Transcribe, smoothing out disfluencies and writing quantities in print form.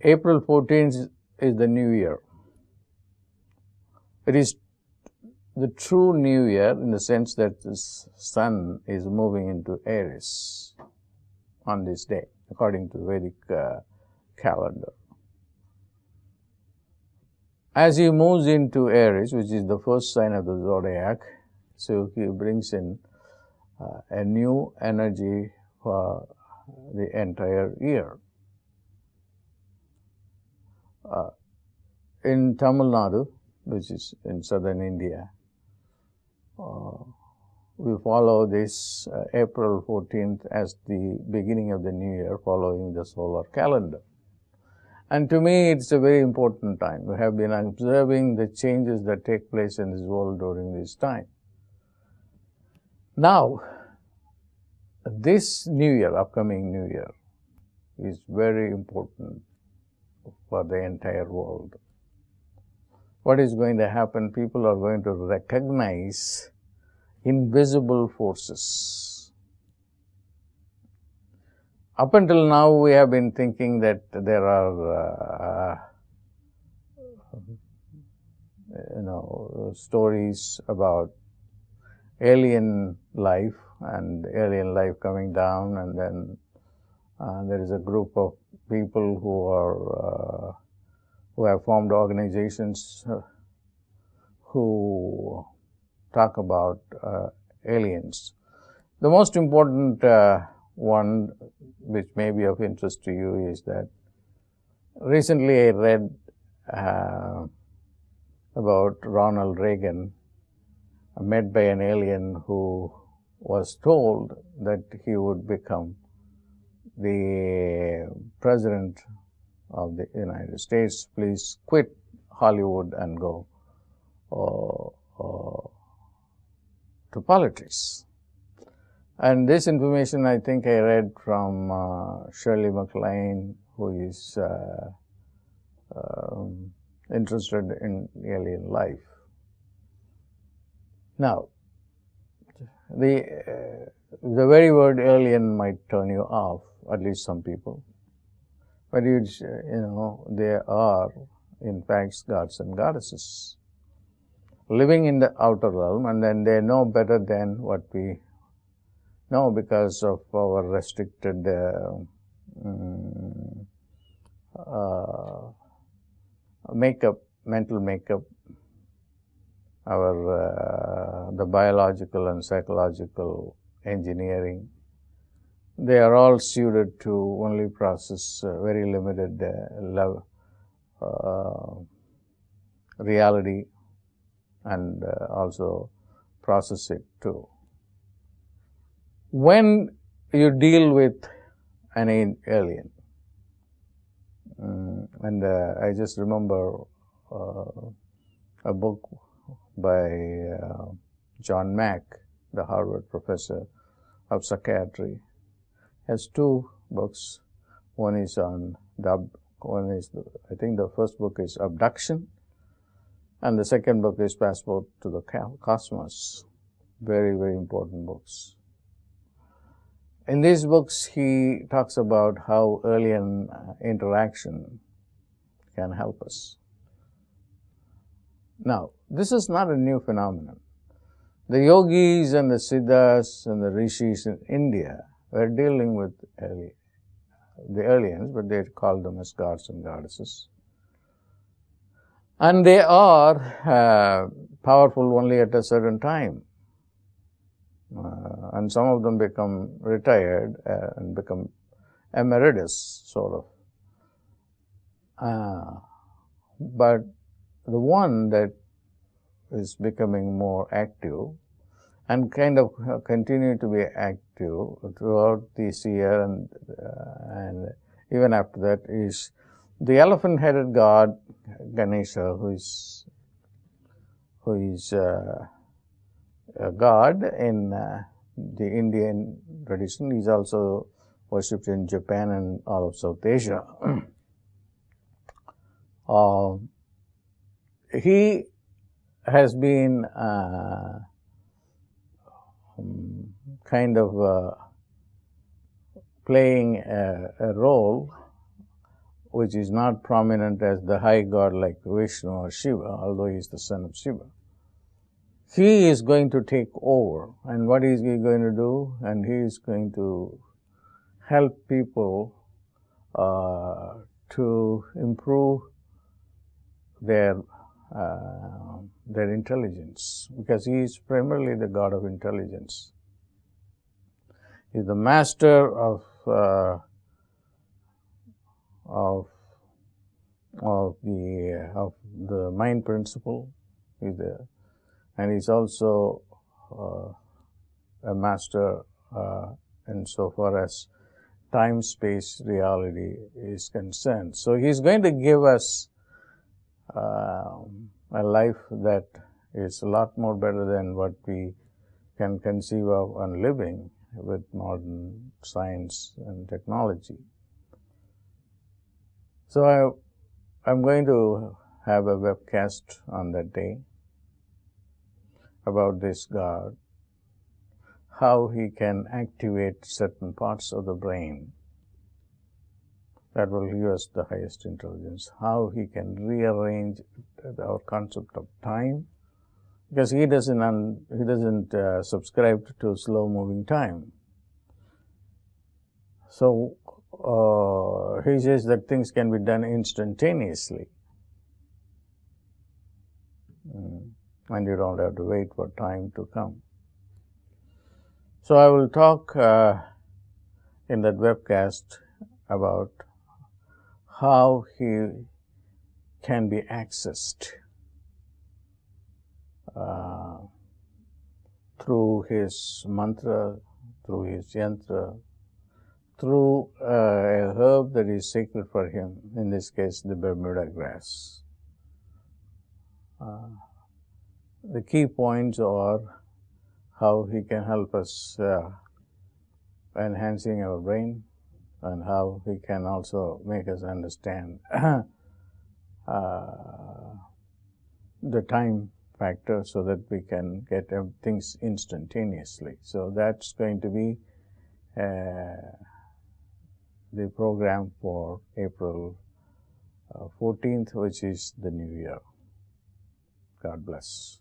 April 14th is the New Year. It is the true New Year in the sense that the sun is moving into Aries on this day, according to the Vedic calendar. As he moves into Aries, which is the first sign of the zodiac, so he brings in a new energy for the entire year. In Tamil Nadu, which is in southern India, we follow this April 14th as the beginning of the new year following the solar calendar. And to me, it's a very important time. We have been observing the changes that take place in this world during this time. Now, this new year, upcoming new year, is very important for the entire world. What is going to happen? People are going to recognize invisible forces. Up until now, we have been thinking that there are, stories about alien life and alien life coming down, and then there is a group of people who have formed organizations who talk about aliens. The most important one, which may be of interest to you, is that recently I read about Ronald Reagan, met by an alien who was told that he would become the president of the United States. Please quit Hollywood and go to politics. And this information I think I read from Shirley MacLaine, who is interested in alien life. Now, the very word alien might turn you off, at least some people. But they are, in fact, gods and goddesses living in the outer realm, and then they know better than what we know because of our restricted mental makeup, our the biological and psychological engineering. They are all suited to only process very limited reality and also process it too. When you deal with an alien, and I just remember a book by John Mack, the Harvard professor of psychiatry, has two books. One is on I think the first book is Abduction, and the second book is Passport to the Cosmos. Very, very important books. In these books, he talks about how alien interaction can help us. Now, this is not a new phenomenon. The yogis and the siddhas and the rishis in India were dealing with the aliens, but they called them as gods and goddesses. And they are powerful only at a certain time. And some of them become retired and become emeritus, sort of. But the one that is becoming more active and kind of continue to be active throughout this year and even after that is the elephant-headed god Ganesha, who is a god in the Indian tradition. He is also worshipped in Japan and all of South Asia. He has been kind of playing a role which is not prominent as the high god like Vishnu or Shiva, although he is the son of Shiva. He is going to take over. And what is he going to do? And he is going to help people to improve their intelligence, because he is primarily the god of intelligence. He is the master of the mind principle. And he's also a master insofar as time-space reality is concerned. So he's going to give us a life that is a lot more better than what we can conceive of on living with modern science and technology. So I'm going to have a webcast on that day about this God, how he can activate certain parts of the brain that will give us the highest intelligence, how he can rearrange our concept of time, because he doesn't subscribe to slow-moving time. So he says that things can be done instantaneously, and you don't have to wait for time to come. So I will talk in that webcast about how he can be accessed through his mantra, through his yantra, through a herb that is sacred for him, in this case the Bermuda grass. The key points are how he can help us enhancing our brain, and how he can also make us understand the time factor so that we can get things instantaneously. So that's going to be the program for April 14th, which is the New Year. God bless.